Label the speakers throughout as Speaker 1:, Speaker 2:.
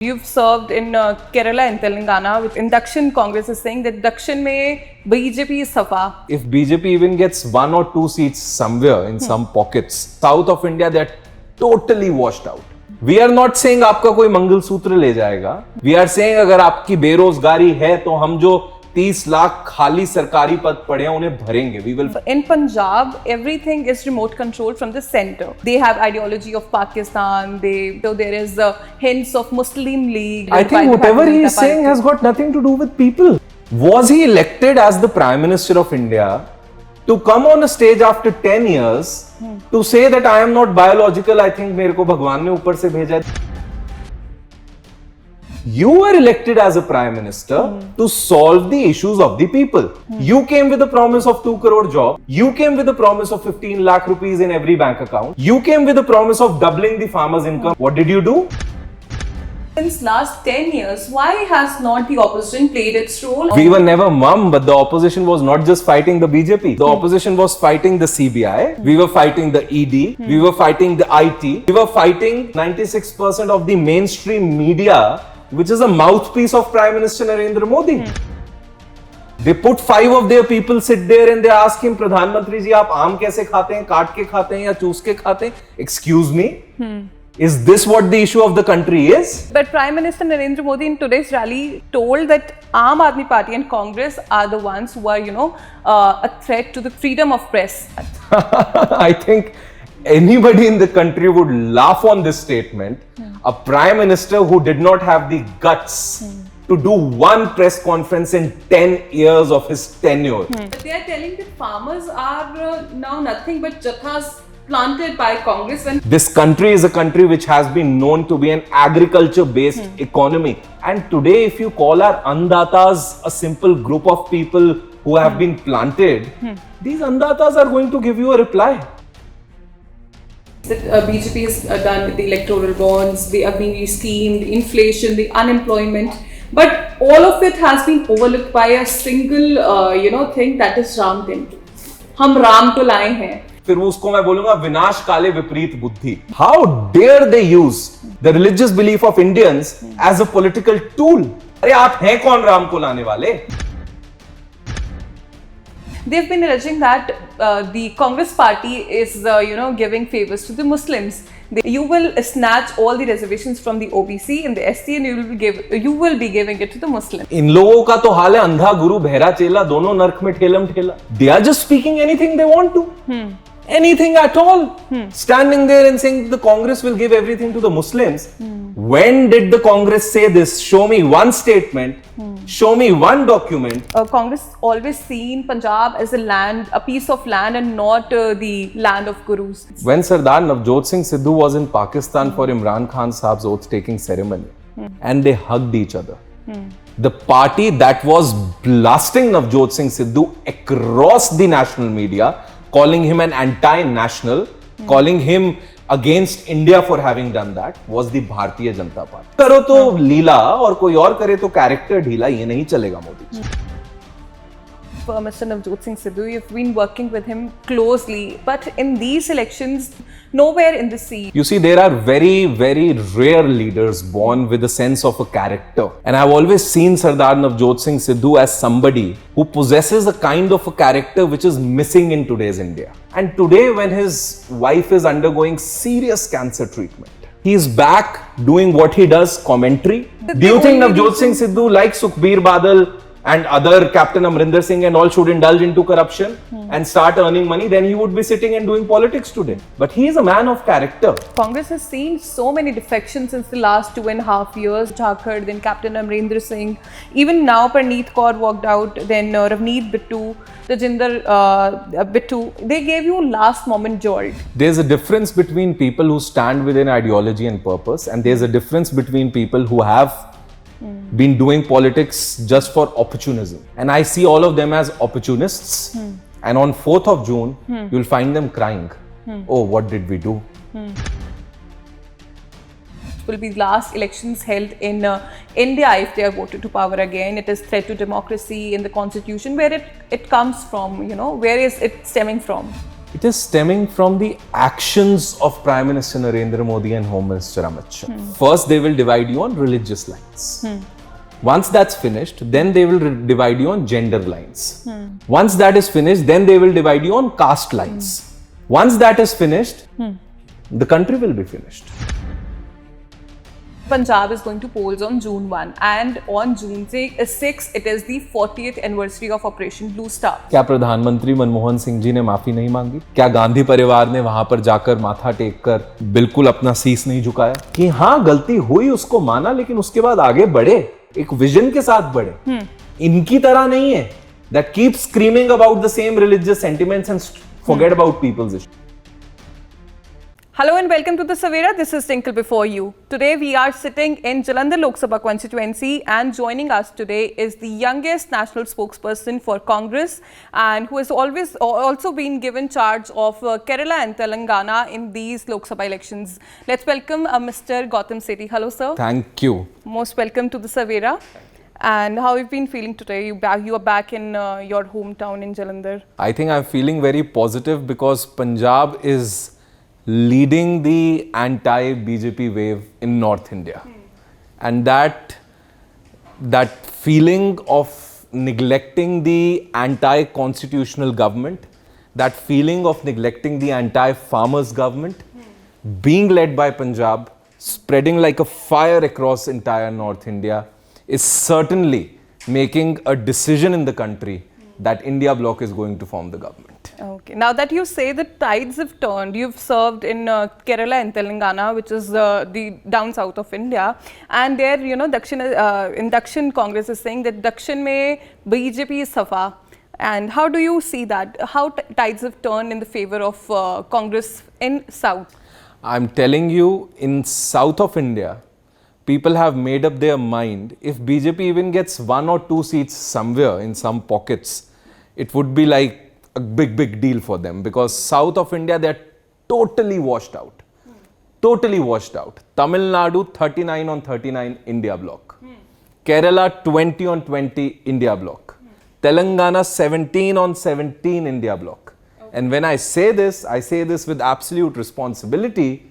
Speaker 1: You've served in Kerala and Telangana. In Dakshin, Congress is saying that Dakshin mein BJP is safa.
Speaker 2: If BJP even gets 1 or 2 seats somewhere in some pockets, south of India, they're totally washed out. We are not saying आपका कोई मंगलसूत्र ले जाएगा. We are saying अगर आपकी बेरोजगारी है तो हम जो 30 लाख खाली सरकारी पद पड़े हैं उन्हें भरेंगे. We will.
Speaker 1: In Punjab, everything is remote controlled from the center. They have ideology of Pakistan. So there is hints of Muslim League.
Speaker 2: I think whatever he is saying has got nothing to do with people. Was he elected as the Prime Minister of India to come on a stage after 10 years to say that I am not biological? I think मेरे को भगवान ने ऊपर से भेजा है. You were elected as a Prime Minister to solve the issues of the people. You came with the promise of 2 crore job. You came with the promise of 15 lakh rupees in every bank account. You came with the promise of doubling the farmers' income. What did you do?
Speaker 1: Since last 10 years, why has not the opposition played its role?
Speaker 2: We were never mum, but the opposition was not just fighting the BJP. The opposition was fighting the CBI. We were fighting the ED. We were fighting the IT. We were fighting 96% of the mainstream media, which is a mouthpiece of Prime Minister Narendra Modi. They put 5 of their people sit there and they ask him, Pradhan Mantri ji, aap aam kaise khate hain, kaat ke khate hain ya choose ke khate hain? Excuse me? Is this what the issue of the country is?
Speaker 1: But Prime Minister Narendra Modi in today's rally told that Aam Aadmi Party and Congress are the ones who are, a threat to the freedom of press.
Speaker 2: I think anybody in the country would laugh on this statement. A Prime Minister who did not have the guts to do one press conference in 10 years of his tenure.
Speaker 1: But they are telling that farmers are now nothing but jathas planted by Congress.
Speaker 2: This country is a country which has been known to be an agriculture-based economy. And today, if you call our Andatas a simple group of people who have been planted, these Andatas are going to give you a reply.
Speaker 1: That BJP has done with the electoral bonds, the Agni scheme, the inflation, the unemployment, but all of it has been overlooked by a single, thing, that is Ram Temple. हम राम को लाए हैं.
Speaker 2: फिर उसको मैं बोलूंगा विनाश काले विपरीत बुद्धि. How dare they use the religious belief of Indians as a political tool? अरे आप हैं कौन राम को लाने वाले?
Speaker 1: They've been alleging that the Congress party is, giving favors to the Muslims. You will snatch all the reservations from the OBC and the SC, and you will be giving it to the Muslims.
Speaker 2: इन लोगों का तो हाल है अंधा गुरु बहरा चेला दोनों नरक में ठेलम ठेला. They are just speaking anything they want to. Anything at all. Standing there and saying the Congress will give everything to the Muslims. When did the Congress say this? Show me one statement. Show me one document.
Speaker 1: Congress always seen Punjab as a piece of land and not the land of gurus.
Speaker 2: When Sardar Navjot Singh Sidhu was in Pakistan for Imran Khan Saab's oath-taking ceremony, and they hugged each other. The party that was blasting Navjot Singh Sidhu across the national media, calling him an anti-national, calling him against India for having done that, was the Bharatiya Janata Party. करो तो लीला और कोई और करे तो character ढीला, ये नहीं चलेगा Modi ji.
Speaker 1: For Mr. Navjot Singh Sidhu, you've been working with him closely, but in these elections, nowhere in the seat.
Speaker 2: You see, there are very, very rare leaders born with a sense of a character. And I've always seen Sardar Navjot Singh Sidhu as somebody who possesses a kind of a character which is missing in today's India. And today, when his wife is undergoing serious cancer treatment, he is back doing what he does, commentary. Do you think Navjot Singh Sidhu, like Sukhbir Badal and other Captain Amrinder Singh and all, should indulge into corruption and start earning money? Then he would be sitting and doing politics today. But he is a man of character.
Speaker 1: Congress has seen so many defections since the last 2.5 years. Jharkhand, then Captain Amrinder Singh. Even now, Parneet Kaur walked out. Then Ravneet Bittu, Tajinder Bittu. They gave you last moment jolt.
Speaker 2: There's a difference between people who stand with an ideology and purpose, and there's a difference between people who have been doing politics just for opportunism. And I see all of them as opportunists. And on 4th of June, you'll find them crying. Oh, what did we do?
Speaker 1: It will be the last elections held in India if they are voted to power again. It is threat to democracy in the constitution. Where it comes from, where is it stemming from?
Speaker 2: It is stemming from the actions of Prime Minister Narendra Modi and Home Minister Amit Shah. First, they will divide you on religious lines. Once that's finished, then they will divide you on gender lines. Once that is finished, then they will divide you on caste lines. Once that is finished, the country will be finished.
Speaker 1: Punjab is going to polls on June 1 and on June 6 it is the 40th anniversary of Operation Blue Star.
Speaker 2: क्या प्रधानमंत्री मनमोहन सिंह जी ने माफी नहीं मांगी? क्या गांधी परिवार ने वहां पर जाकर माथा टेक कर बिल्कुल अपना शीश नहीं झुकाया कि हाँ गलती हुई, उसको माना, लेकिन उसके बाद आगे बढ़े, एक विजन के साथ बढ़े? इनकी तरह नहीं है that keep screaming about the same religious sentiments and forget about people's issues.
Speaker 1: Hello and welcome to the Savera. This is Tinkle before you. Today we are sitting in Jalandhar Lok Sabha constituency, and joining us today is the youngest national spokesperson for Congress and who has always also been given charge of Kerala and Telangana in these Lok Sabha elections. Let's welcome Mr. Gautam Seth. Hello sir.
Speaker 2: Thank you.
Speaker 1: Most welcome to the Savera. And how have you been feeling today? You are back in your hometown in Jalandhar.
Speaker 2: I think I'm feeling very positive because Punjab is leading the anti-BJP wave in North India. And that feeling of neglecting the anti-constitutional government, that feeling of neglecting the anti-farmers government, being led by Punjab, spreading like a fire across entire North India, is certainly making a decision in the country that India bloc is going to form the government.
Speaker 1: Okay. Now that you say the tides have turned, you've served in Kerala and Telangana, which is the down south of India, and there, you know, in Dakshin Congress is saying that Dakshin mein BJP is safa. And how do you see that? How tides have turned in the favor of Congress in south?
Speaker 2: I'm telling you, in south of India, people have made up their mind. If BJP even gets 1 or 2 seats somewhere in some pockets, it would be like a big deal for them, because south of India, they're totally washed out. Totally washed out. Tamil Nadu 39 on 39 India bloc. Kerala 20 on 20 India bloc. Telangana 17 on 17 India bloc. And when I say this with absolute responsibility,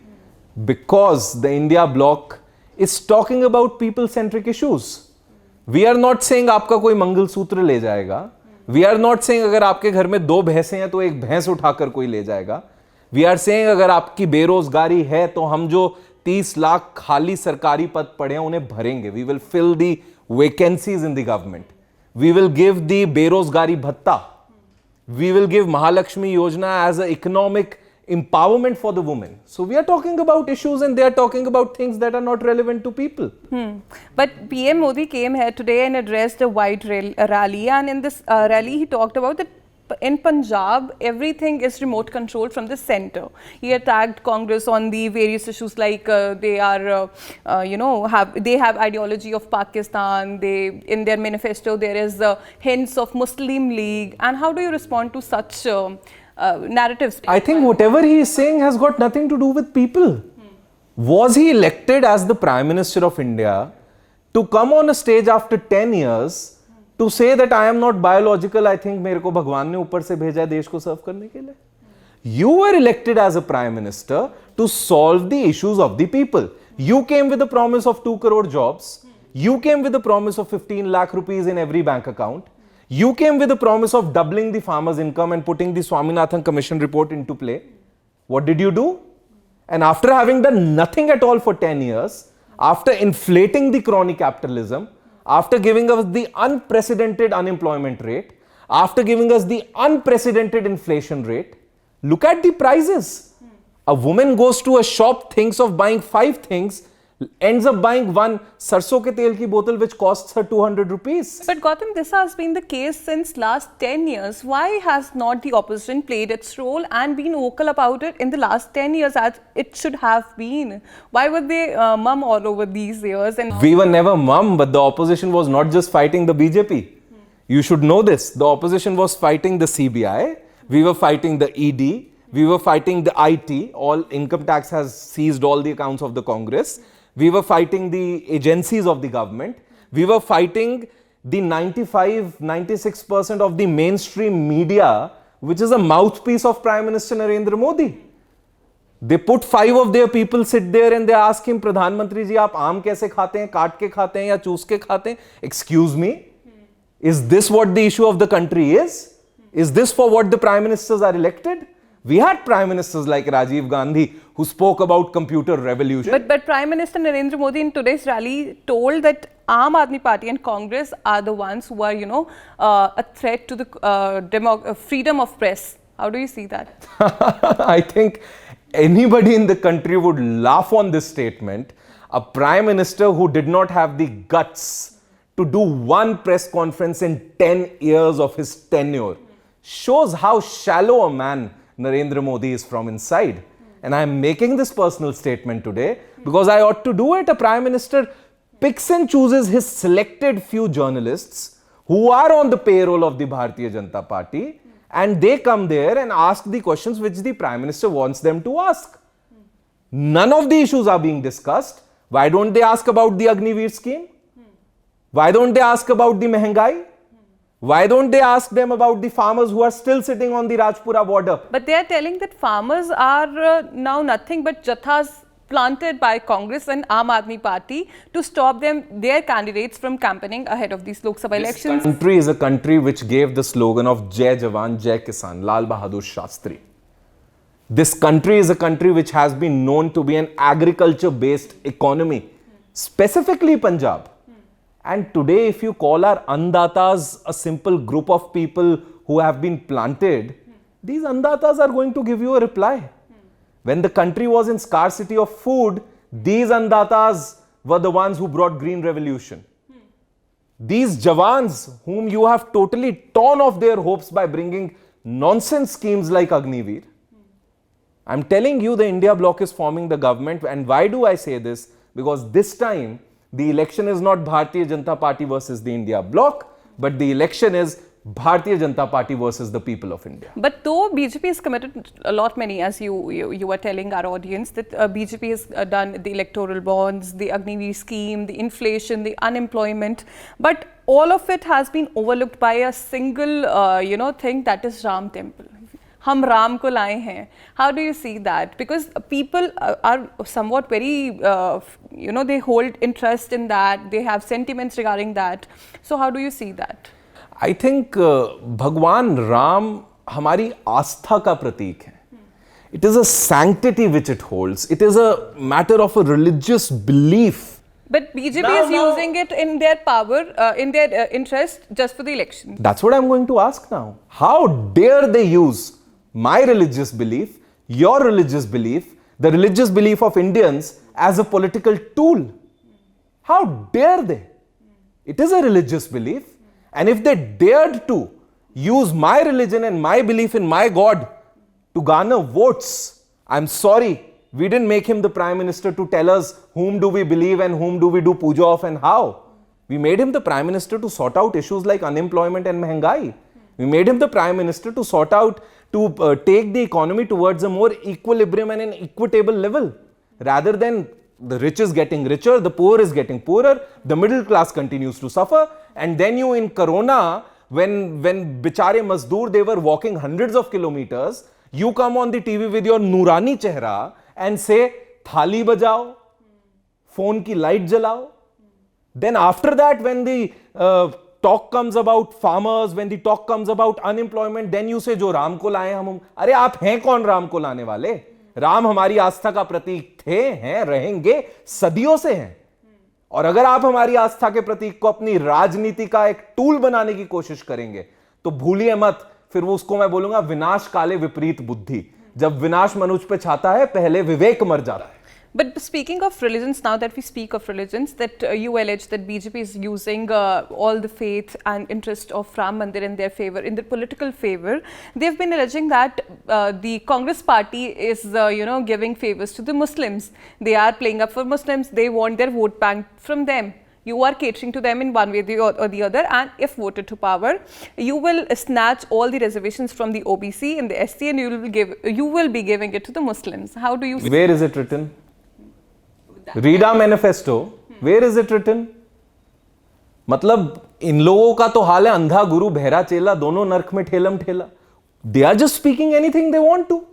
Speaker 2: because the India bloc is talking about people-centric issues. We are not saying आपका कोई मंगलसूत्र ले जाएगा. We are not saying अगर आपके घर में 2 भैंसें हैं तो एक भैंस उठाकर कोई ले जाएगा. We are saying अगर आपकी बेरोजगारी है तो हम जो 30 लाख खाली सरकारी पद पड़े हैं उन्हें भरेंगे. We will fill the vacancies in the government. We will give the बेरोजगारी भत्ता. We will give Mahalakshmi Yojana as an economic empowerment for the women. So we are talking about issues and they are talking about things that are not relevant to people.
Speaker 1: But PM Modi came here today and addressed a wide rally, and in this rally he talked about that in Punjab everything is remote controlled from the center. He attacked Congress on the various issues like they are they have ideology of Pakistan. They, in their manifesto there is hints of Muslim League. And how do you respond to such narratives?
Speaker 2: I think whatever he is saying has got nothing to do with people. Was he elected as the Prime Minister of India to come on a stage after 10 years to say that I am not biological? I think मेरे को भगवान ने ऊपर से भेजा है देश को सर्व करने के लिए. You were elected as a Prime Minister to solve the issues of the people. You came with the promise of 2 crore jobs. You came with the promise of 15 lakh rupees in every bank account. You came with the promise of doubling the farmers' income and putting the Swaminathan Commission report into play. What did you do? And after having done nothing at all for 10 years, after inflating the crony capitalism, after giving us the unprecedented unemployment rate, after giving us the unprecedented inflation rate, look at the prices. A woman goes to a shop, thinks of buying 5 things, ends up buying 1 sarson ke tel ki bottle which costs her 200 rupees.
Speaker 1: But Gautam, this has been the case since last 10 years. Why has not the opposition played its role and been vocal about it in the last 10 years as it should have been? Why were they mum all over these years? And
Speaker 2: we were never mum, but the opposition was not just fighting the BJP. You should know this. The opposition was fighting the CBI. We were fighting the ED. We were fighting the IT. All income tax has seized all the accounts of the Congress. We were fighting the agencies of the government. We were fighting the 95-96% of the mainstream media which is a mouthpiece of Prime Minister Narendra Modi. They put 5 of their people sit there and they ask him, Pradhan Mantri ji, aap aam kaise khate hain, kaat ke khate hain ya choose ke khate hain? Excuse me, is this what the issue of the country is? Is this for what the prime ministers are elected? We had prime ministers like Rajiv Gandhi who spoke about computer revolution.
Speaker 1: But Prime Minister Narendra Modi in today's rally told that Aam Aadmi Party and Congress are the ones who are, a threat to the freedom of press. How do you see that?
Speaker 2: I think anybody in the country would laugh on this statement. A prime minister who did not have the guts to do one press conference in 10 years of his tenure shows how shallow a man Narendra Modi is from inside. And I am making this personal statement today because I ought to do it. A prime minister picks and chooses his selected few journalists who are on the payroll of the Bharatiya Janata Party, and they come there and ask the questions which the prime minister wants them to ask. None of the issues are being discussed. Why don't they ask about the Agniveer scheme? Why don't they ask about the Mehengai? Why don't they ask them about the farmers who are still sitting on the Rajpura border?
Speaker 1: But they are telling that farmers are now nothing but jathas planted by Congress and Aam Aadmi Party to stop their candidates from campaigning ahead of these Lok Sabha elections.
Speaker 2: This country is a country which gave the slogan of Jai Jawan, Jai Kisan, Lal Bahadur Shastri. This country is a country which has been known to be an agriculture-based economy, specifically Punjab. And today, if you call our Andatas a simple group of people who have been planted, these Andatas are going to give you a reply. When the country was in scarcity of food, these Andatas were the ones who brought green revolution. These Jawans, whom you have totally torn off their hopes by bringing nonsense schemes like Agniveer. I'm telling you, the India bloc is forming the government. And why do I say this? Because this time, the election is not Bharatiya Janata Party versus the India bloc, but the election is Bharatiya Janata Party versus the people of India.
Speaker 1: But though BJP has committed a lot many, as you were telling our audience, that BJP has done the electoral bonds, the Agniveer scheme, the inflation, the unemployment, but all of it has been overlooked by a single, thing, that is Ram Temple. हम राम को लाए हैं. How do you see that? Because people are somewhat very, they hold interest in that. They have sentiments regarding that. So how do you see that?
Speaker 2: I think भगवान राम हमारी आस्था का प्रतीक है. It is a sanctity which it holds. It is a matter of a religious belief.
Speaker 1: But BJP is using it in their power, in their interest, just for the election.
Speaker 2: That's what I'm going to ask now. How dare they use my religious belief, your religious belief, the religious belief of Indians as a political tool? How dare they? It is a religious belief. And if they dared to use my religion and my belief in my God to garner votes, I'm sorry, we didn't make him the Prime Minister to tell us whom do we believe and whom do we do puja of and how. We made him the Prime Minister to sort out issues like unemployment and Mehengai. We made him the Prime Minister to sort out, to take the economy towards a more equilibrium and an equitable level. Rather than the rich is getting richer, the poor is getting poorer, the middle class continues to suffer. And then you in Corona, when bichare mazdoor, they were walking hundreds of kilometers, you come on the TV with your Noorani chehra and say, thali bajao, phone ki light jalao. Then after that, when the talk comes about farmers, when the talk comes about unemployment, then you say, jo Ram ko laaye hum. Arey aap hain kaun Ram ko laane wale? Ram हमारी आस्था का प्रतीक थे, हैं, रहेंगे, सदियों से हैं. और अगर आप हमारी आस्था के प्रतीक को अपनी राजनीति का एक टूल बनाने की कोशिश करेंगे, तो भूलिए मत, फिर वो उसको मैं बोलूंगा विनाश काले विपरीत बुद्धि. जब विनाश मनुष्य पे छाता है, पहले विवेक मर जाता है.
Speaker 1: But speaking of religions, now that we speak of religions, that you allege that BJP is using all the faith and interest of Ram Mandir in their favor, in their political favor. They've been alleging that the Congress party is, giving favors to the Muslims. They are playing up for Muslims. They want their vote bank from them. You are catering to them in one way or the other, and if voted to power, you will snatch all the reservations from the OBC and the SC, and you will be giving it to the Muslims. How do you see?
Speaker 2: Where is it written? Read our manifesto. Where is it written? मतलब इन लोगों का तो हाल है अंधा गुरु बहरा चेला दोनों नरक में ठेलम ठेला. They are just speaking anything they want to.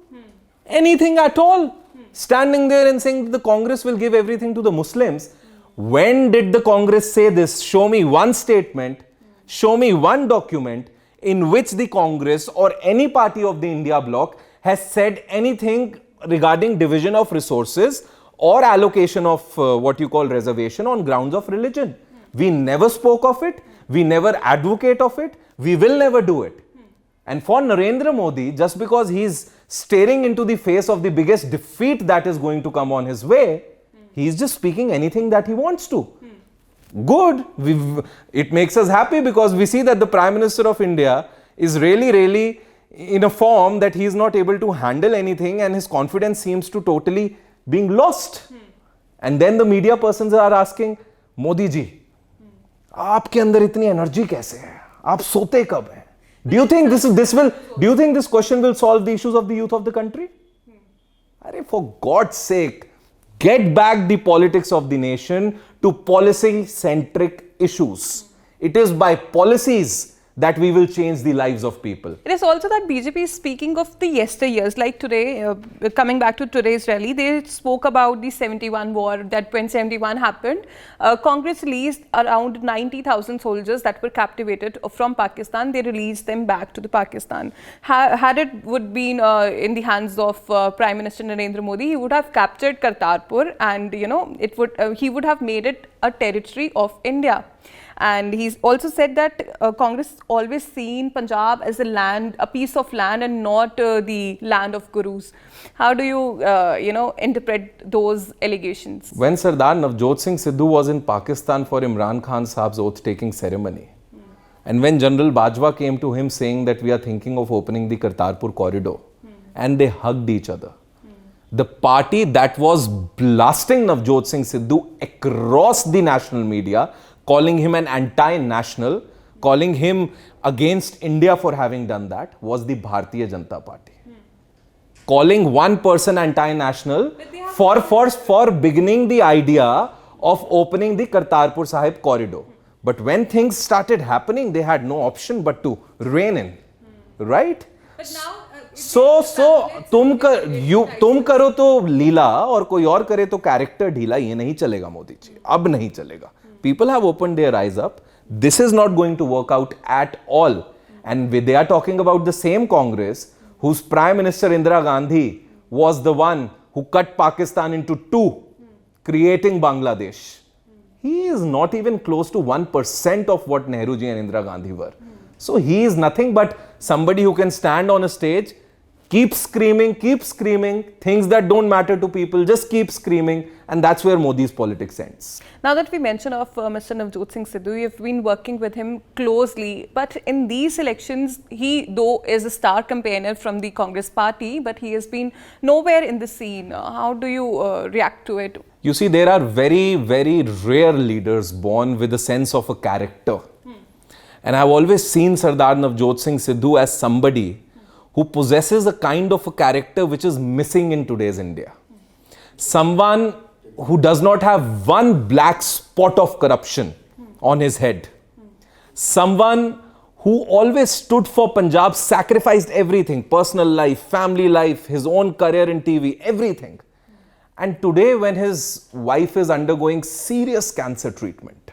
Speaker 2: Anything at all. Standing there and saying the Congress will give everything to the Muslims. When did the Congress say this? Show me one statement, show me one document in which the Congress or any party of the India bloc has said anything regarding division of resources or allocation of what you call reservation on grounds of religion. We never spoke of it. We never advocate of it. We will never do it. And for Narendra Modi, just because he's staring into the face of the biggest defeat that is going to come on his way, he's just speaking anything that he wants to. Good. It makes us happy because we see that the Prime Minister of India is really in a form that he is not able to handle anything and his confidence seems to totally being lost. And then the media persons are asking, Modi ji, आपके अंदर इतनी energy कैसे है? आप सोते कब हैं? Do you think this question will solve the issues of the youth of the country? For God's sake, get back the politics of the nation to policy-centric issues. It is by policies that we will change the lives of people.
Speaker 1: It is also that BJP is speaking of the yesteryears, like today, coming back to today's rally, they spoke about the 71 war, that when 71 happened, Congress released around 90,000 soldiers that were captivated from Pakistan. They released them back to the Pakistan. Had it would be in the hands of Prime Minister Narendra Modi, he would have captured Kartarpur and, he would have made it a territory of India. And he's also said that Congress always seen Punjab as a piece of land and not the land of gurus. How do you, interpret those allegations?
Speaker 2: When Sardar Navjot Singh Sidhu was in Pakistan for Imran Khan Saab's oath-taking ceremony, and when General Bajwa came to him saying that we are thinking of opening the Kartarpur corridor, and they hugged each other, the party that was blasting Navjot Singh Sidhu across the national media, calling him an anti-national, calling him against India for having done that, was the Bharatiya Janata Party. Calling one person anti-national for beginning the idea of opening the Kartarpur Sahib corridor. But when things started happening, they had no option but to rein in. Right?
Speaker 1: But now,
Speaker 2: तुम करो तो लीला और कोई और करे तो character ढीला, ये नहीं चलेगा मोदी जी, अब नहीं चलेगा. People have opened their eyes up. This is not going to work out at all. And they are talking about the same Congress whose Prime Minister Indira Gandhi was the one who cut Pakistan into two, creating Bangladesh. He is not even close to 1% of what Nehru ji and Indira Gandhi were. So he is nothing but somebody who can stand on a stage, keep screaming, things that don't matter to people, just keep screaming, and that's where Modi's politics ends. Now
Speaker 1: that we mention of Mr. Navjot Singh Sidhu, you've been working with him closely, but in these elections, he though is a star campaigner from the Congress party, but he has been nowhere in the scene. How do you react to it?
Speaker 2: You see, there are very rare leaders born with a sense of a character. And I've always seen Sardar Navjot Singh Sidhu as somebody who possesses a kind of a character which is missing in today's India. Someone who does not have one black spot of corruption on his head. Someone who always stood for Punjab, sacrificed everything, personal life, family life, his own career in TV, everything. And today when his wife is undergoing serious cancer treatment,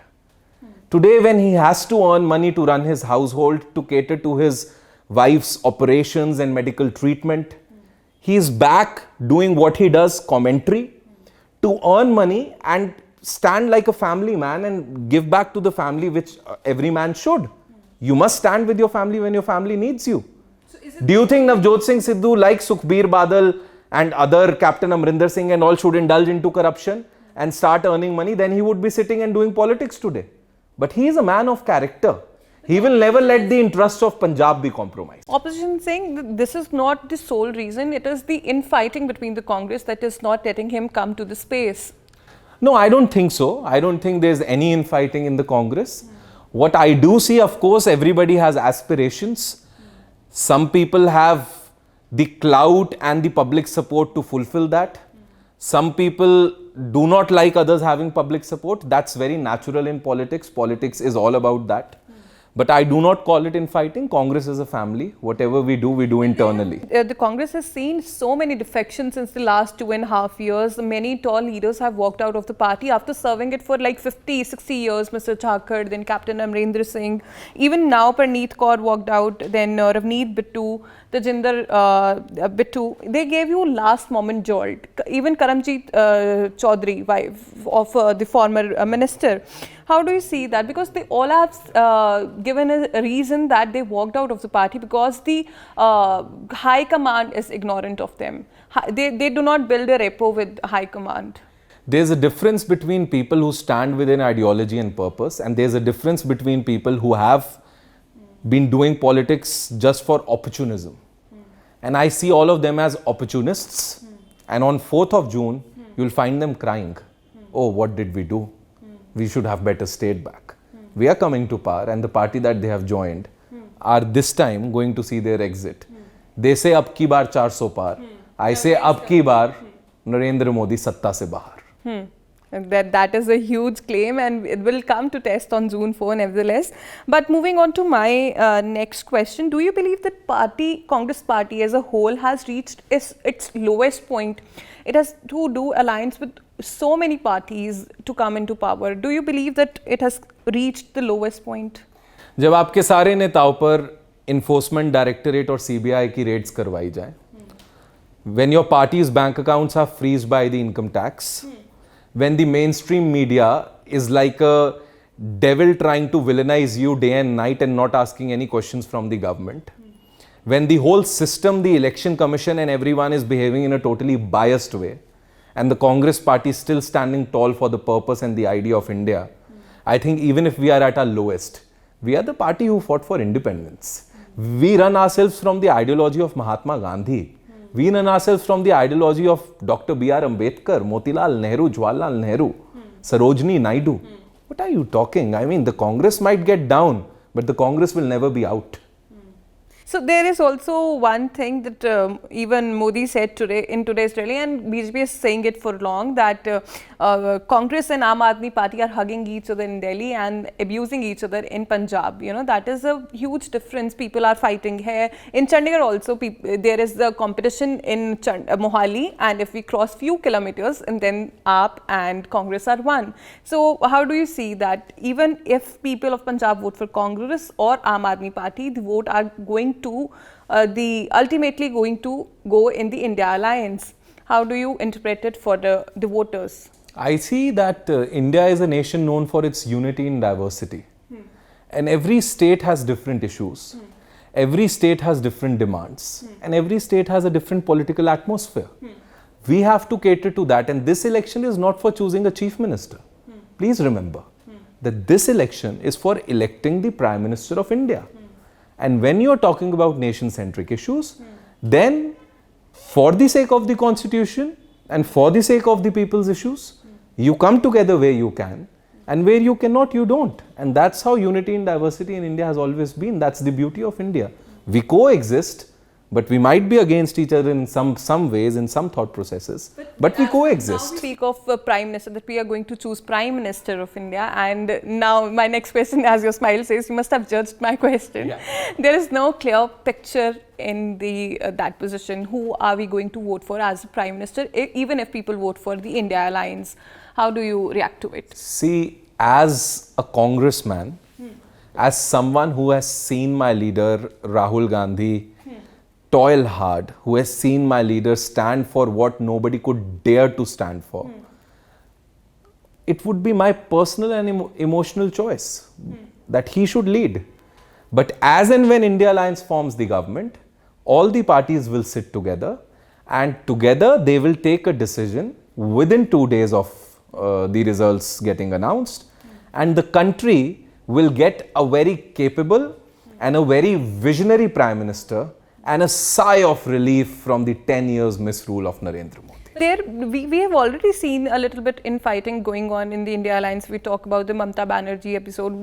Speaker 2: today when he has to earn money to run his household, to cater to his wife's operations and medical treatment, he is back doing what he does, commentary, to earn money and stand like a family man and give back to the family, which every man should. You must stand with your family when your family needs you. Do you think Navjot Singh Sidhu, like Sukhbir Badal and other Captain Amrinder Singh and all, should indulge into corruption and start earning money? Then he would be sitting and doing politics today. But he is a man of character. He will never let the interests of Punjab be compromised.
Speaker 1: Opposition saying that this is not the sole reason. It is the infighting between the Congress that is not letting him come to the space.
Speaker 2: No, I don't think so. I don't think there's any infighting in the Congress. What I do see, of course, everybody has aspirations. Some people have the clout and the public support to fulfill that. Some people do not like others having public support. That's very natural in politics. Politics is all about that. But I do not call it infighting. Congress is a family. Whatever we do internally.
Speaker 1: The Congress has seen so many defections since the last 2.5 years. Many tall leaders have walked out of the party after serving it for like 50, 60 years. Mr. Thakur, then Captain Amrendra Singh. Even now, Praneet Kaur walked out. Then Ravneet Bittu, Tajinder Bittu. They gave you last moment jolt. Even Karamjit Chaudhary, wife of the former minister. How do you see that? Because they all have given a reason that they walked out of the party because the high command is ignorant of them. They do not build a rapport with high command.
Speaker 2: There's a difference between people who stand within ideology and purpose, and there's a difference between people who have been doing politics just for opportunism. And I see all of them as opportunists. And on 4th of June, you'll find them crying. Oh, what did we do? We should have better stayed back. We are coming to power, and the party that they have joined are this time going to see their exit. They say, ab ki baar 400 par. I say, ab ki baar Narendra Modi satta se bahar.
Speaker 1: That is a huge claim, and it will come to test on June 4 nevertheless. But moving on to my next question, do you believe that Congress party as a whole has reached its lowest point? It has to do alliance with so many parties to come into power. Do you believe that it has reached the lowest point?
Speaker 2: जब आपके सारे नेताओं पर enforcement directorate और CBI की raids करवाई जाए, when your party's bank accounts are freezed by the income tax, when the mainstream media is like a devil trying to villainize you day and night and not asking any questions from the government, when the whole system, the election commission and everyone is behaving in a totally biased way, and the Congress party is still standing tall for the purpose and the idea of India, I think even if we are at our lowest, we are the party who fought for independence. We run ourselves from the ideology of Mahatma Gandhi. We run ourselves from the ideology of Dr. B.R. Ambedkar, Motilal Nehru, Jawaharlal Nehru, Sarojini Naidu. What are you talking? I mean, the Congress might get down, but the Congress will never be out.
Speaker 1: So there is also one thing that even Modi said today in today's rally, and BJP is saying it for long, that Congress and Aam Aadmi Party are hugging each other in Delhi and abusing each other in Punjab. You know, that is a huge difference. People are fighting here. In Chandigarh also, there is the competition in Mohali, and if we cross few kilometers, and then AAP and Congress are one. So how do you see that even if people of Punjab vote for Congress or Aam Aadmi Party, the vote are going to ultimately going to go in the India alliance? How do you interpret it for the voters?
Speaker 2: I see that India is a nation known for its unity in diversity. And every state has different issues. Every state has different demands. And every state has a different political atmosphere. We have to cater to that. And this election is not for choosing a chief minister. Please remember that this election is for electing the Prime Minister of India. And when you are talking about nation-centric issues, then for the sake of the constitution and for the sake of the people's issues, you come together where you can, and where you cannot, you don't. And that's how unity and diversity in India has always been. That's the beauty of India. We coexist, but we might be against each other in some ways, in some thought processes, but we coexist.
Speaker 1: Now we speak of Prime Minister, that we are going to choose Prime Minister of India, and now my next question, as your smile says, you must have judged my question. Yeah. There is no clear picture in that position. Who are we going to vote for as Prime Minister, even if people vote for the India alliance? How do you react to it?
Speaker 2: See, as a congressman, as someone who has seen my leader Rahul Gandhi toil hard, who has seen my leader stand for what nobody could dare to stand for, it would be my personal and emotional choice that he should lead. But as and when India Alliance forms the government, all the parties will sit together, and together they will take a decision within 2 days of the results getting announced, and the country will get a very capable and a very visionary Prime Minister and a sigh of relief from the 10 years misrule of Narendra Modi.
Speaker 1: We have already seen a little bit infighting going on in the India Alliance. We talk about the Mamata Banerjee episode.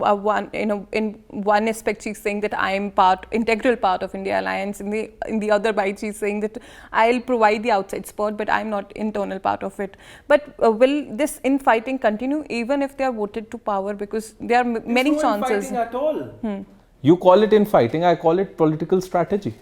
Speaker 1: In one aspect, she's saying that I am integral part of India Alliance. In the other bite, she's saying that I'll provide the outside support, but I'm not internal part of it. But will this infighting continue even if they are voted to power? Because there are many chances.
Speaker 3: There's no infighting at all.
Speaker 2: You call it infighting, I call it political strategy.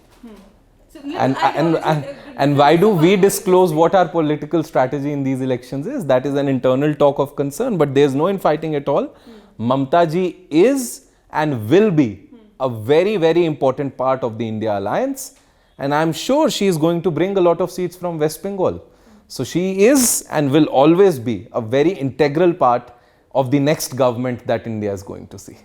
Speaker 2: And why do we disclose what our political strategy in these elections is? That is an internal talk of concern, but there's no infighting at all. Mamta ji is and will be a very, very important part of the India alliance, and I'm sure she is going to bring a lot of seats from West Bengal. So she is and will always be a very integral part of the next government that India is going to see.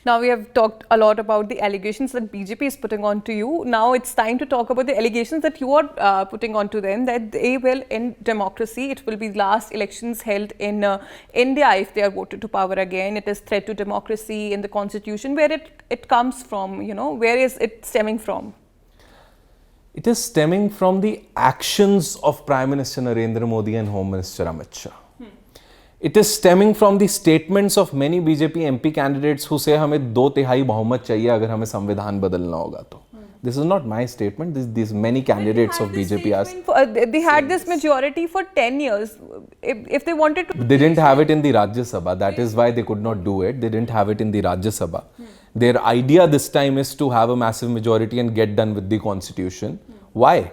Speaker 1: Now we have talked a lot about the allegations that BJP is putting on to you. Now it's time to talk about the allegations that you are putting on to them, that they will end democracy. It will be the last elections held in India if they are voted to power again. It is threat to democracy in the constitution. Where it comes from, you know, where is it stemming from?
Speaker 2: It is stemming from the actions of Prime Minister Narendra Modi and Home Minister Amit Shah. It is stemming from the statements of many BJP MP candidates who say हमें 2/3 बहुमत चाहिए अगर हमें संविधान बदलना होगा तो. This is not my statement. These many candidates of BJP are.
Speaker 1: They had this majority for 10 years. If they wanted to,
Speaker 2: they didn't have it in the Rajya Sabha. That is why they could not do it. They didn't have it in the Rajya Sabha. Their idea this time is to have a massive majority and get done with the constitution. Why?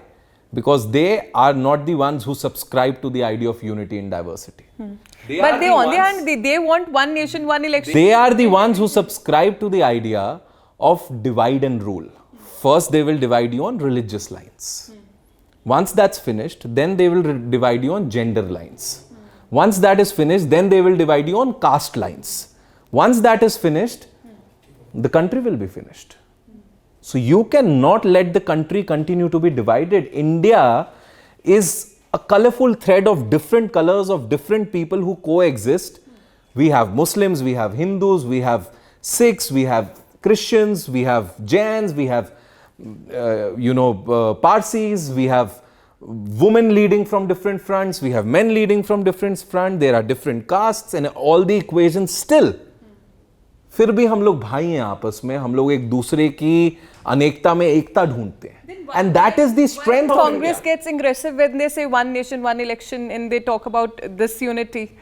Speaker 2: Because they are not the ones who subscribe to the idea of unity in diversity.
Speaker 1: But they on the hand, they want one nation, one election.
Speaker 2: They are the ones who subscribe to the idea of divide and rule. First, they will divide you on religious lines. Once that's finished, then they will divide you on gender lines. Once that is finished, then they will divide you on caste lines. Once that is finished, the country will be finished. So you cannot let the country continue to be divided. India is a colorful thread of different colors of different people who coexist. We have Muslims, we have Hindus, we have Sikhs, we have Christians, we have Jains, we have Parsis, we have women leading from different fronts, we have men leading from different fronts, there are different castes, and all the equations still. फिर भी हम लोग भाई हैं आपस में, हम लोग एक दूसरे की अनेकता में एकता ढूंढते हैं. And that is the strength of India.
Speaker 1: Congress gets aggressive when they say one nation, one election, and they talk about this unity.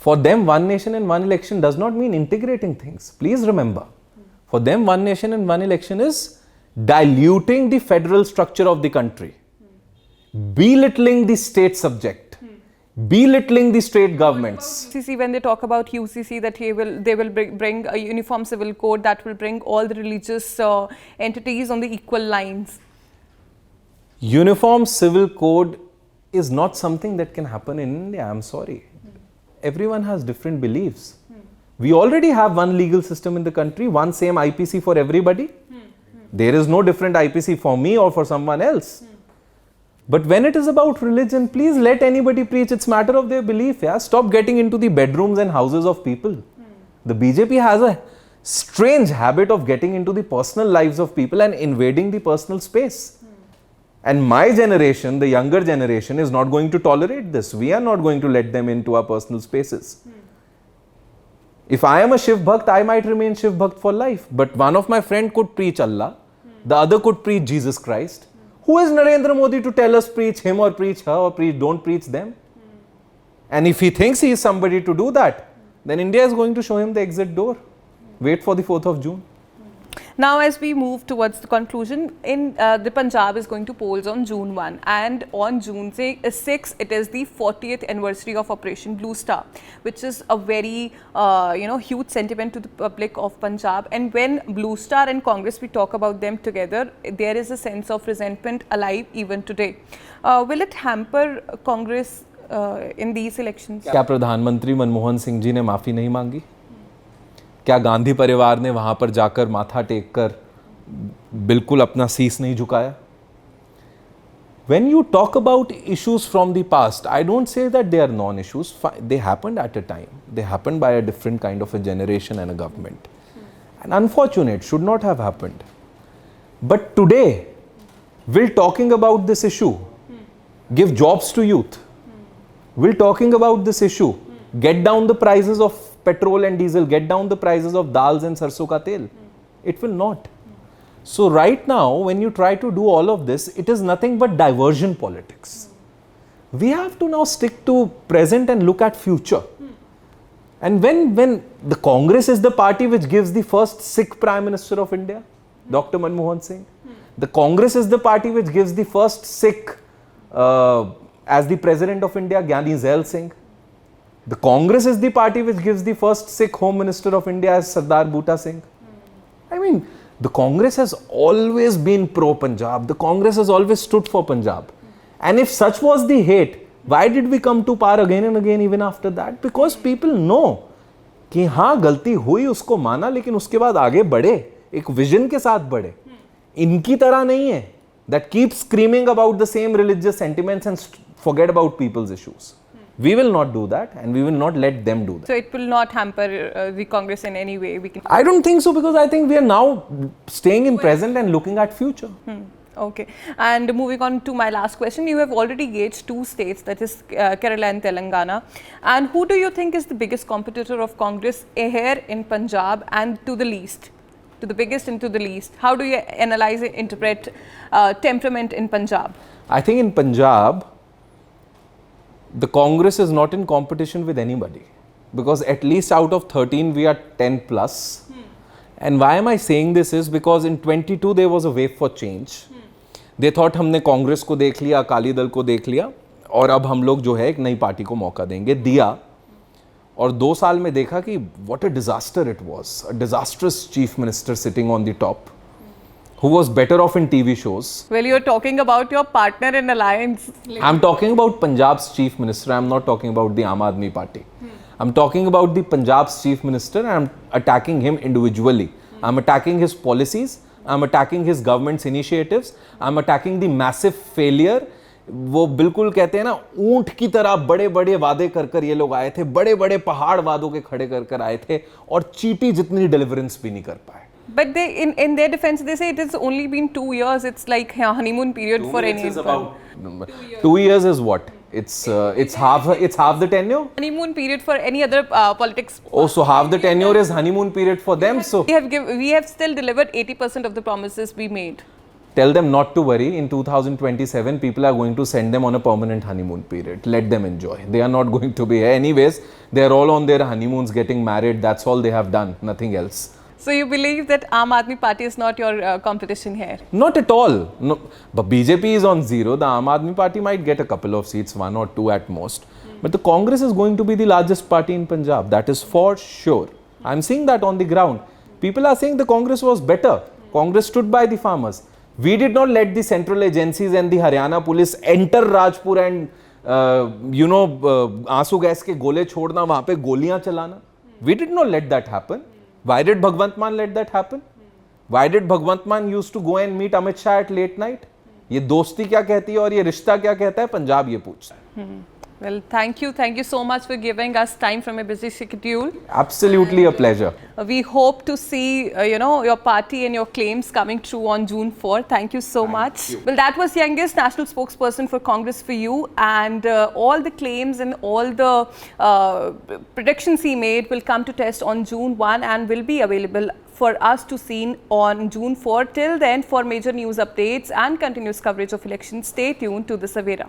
Speaker 2: For them, one nation and one election does not mean integrating things. Please remember. For them, one nation and one election is diluting the federal structure of the country, belittling the state subject, belittling the state governments.
Speaker 1: UCC, when they talk about UCC, that they will bring a uniform civil code that will bring all the religious entities on the equal lines.
Speaker 2: Uniform civil code is not something that can happen in India. I'm sorry. Everyone has different beliefs. We already have one legal system in the country, one same IPC for everybody. There is no different IPC for me or for someone else. But when it is about religion, please let anybody preach. It's matter of their belief. Yeah? Stop getting into the bedrooms and houses of people. The BJP has a strange habit of getting into the personal lives of people and invading the personal space. And my generation, the younger generation, is not going to tolerate this. We are not going to let them into our personal spaces. If I am a Shiv Bhakt, I might remain Shiv Bhakt for life. But one of my friend could preach Allah. The other could preach Jesus Christ. Who is Narendra Modi to tell us preach him or preach her or don't preach them? And if he thinks he is somebody to do that, then India is going to show him the exit door. Wait for the 4th of June.
Speaker 1: Now, as we move towards the conclusion, in the Punjab is going to polls on June 1, and on June 6, it is the 40th anniversary of Operation Blue Star, which is a very huge sentiment to the public of Punjab. And when Blue Star and Congress, we talk about them together, there is a sense of resentment alive even today. Will it hamper Congress in these elections?
Speaker 2: क्या प्रधानमंत्री मनमोहन सिंह जी ने माफी नहीं मांगी? क्या गांधी परिवार ने वहां पर जाकर माथा टेक कर बिल्कुल अपना शीश नहीं झुकाया? When you talk about issues from the past, I don't say that they are non-issues. They happened at a time. They happened by a different kind of a generation and a government. And unfortunate, should not have happened. But today, will talking about this issue give jobs to youth? Will talking about this issue get down the prices of petrol and diesel, get down the prices of dals and sarson ka tel? It will not. So right now, when you try to do all of this, it is nothing but diversion politics. We have to now stick to present and look at future. And when the Congress is the party which gives the first Sikh Prime Minister of India, Dr. Manmohan Singh. The Congress is the party which gives the first Sikh as the President of India, Gyani Zail Singh. The Congress is the party which gives the first Sikh Home Minister of India as Sardar Bhuta Singh. I mean, the Congress has always been pro-Punjab. The Congress has always stood for Punjab. And if such was the hate, why did we come to power again and again even after that? Because people know कि हाँ गलती हुई उसको माना लेकिन उसके बाद आगे बढ़े एक विजन के साथ बढ़े इनकी तरह नहीं है that keep screaming about the same religious sentiments and forget about people's issues. We will not do that and we will not let them do that.
Speaker 1: So it will not hamper the Congress in any way?
Speaker 2: I don't think so because I think we are now staying in present and looking at future.
Speaker 1: Okay. And moving on to my last question, you have already gauged two states, that is Kerala and Telangana. And who do you think is the biggest competitor of Congress here in Punjab and to the least? To the biggest and to the least. How do you analyze and interpret temperament in Punjab?
Speaker 2: I think in Punjab, the Congress is not in competition with anybody because at least out of 13 we are 10 plus. And why am I saying this is because in 22 there was a wave for change. They thought हमने कांग्रेस को देख लिया, अकाली दल को देख लिया और अब हम लोग जो है एक नई पार्टी को मौका देंगे, दिया और 2 साल में देखा कि what a disaster it was, a disastrous chief minister sitting on the top who was better off in TV shows.
Speaker 1: Well, you're talking about your partner in alliance.
Speaker 2: I'm talking about Punjab's chief minister, I'm not talking about the Aam Aadmi party. I'm talking about the Punjab's chief minister and I'm attacking him individually. I'm attacking his policies, I'm attacking his government's initiatives, I'm attacking the massive failure. वो बिल्कुल कहते हैं ना ऊंट की तरह बड़े बड़े वादे कर कर ये लोग आए थे, बड़े बड़े पहाड़ वादों के खड़े कर कर आए थे और चीटी जितनी डिलीवरेंस भी नहीं कर पाए.
Speaker 1: But they, in their defense, they say it has only been 2 years. It's like a honeymoon period for anyone.
Speaker 2: 2 years is what? It's half the tenure.
Speaker 1: Honeymoon period for any other politics.
Speaker 2: Oh, so half the tenure is honeymoon period for them. So
Speaker 1: we have still delivered 80% of the promises we made.
Speaker 2: Tell them not to worry. In 2027, people are going to send them on a permanent honeymoon period. Let them enjoy. They are not going to be here anyways. They are all on their honeymoons, getting married. That's all they have done. Nothing else.
Speaker 1: So you believe that Aam Aadmi Party is not your competition here?
Speaker 2: Not at all. No, but BJP is on 0. The Aam Aadmi Party might get a couple of seats, 1 or 2 at most. But the Congress is going to be the largest party in Punjab. That is for sure. I'm seeing that on the ground. People are saying the Congress was better. Congress stood by the farmers. We did not let the central agencies and the Haryana police enter Rajpur and आंसू gas के गोले छोड़ना वहां पे गोलियां चलाना. We did not let that happen. Why did Bhagwant Mann let that happen? Why did Bhagwant Mann used to go and meet Amit Shah at late night? ये दोस्ती क्या कहती है और ये रिश्ता क्या कहता है पंजाब ये पूछता है.
Speaker 1: Well, thank you so much for giving us time from a busy schedule.
Speaker 2: Absolutely a pleasure.
Speaker 1: We hope to see your party and your claims coming true on June 4th. Thank you so much. Well, that was youngest national spokesperson for Congress for you, and all the claims and all the predictions he made will come to test on June 1 and will be available for us to see on June 4. Till then, for major news updates and continuous coverage of elections, stay tuned to the Savera.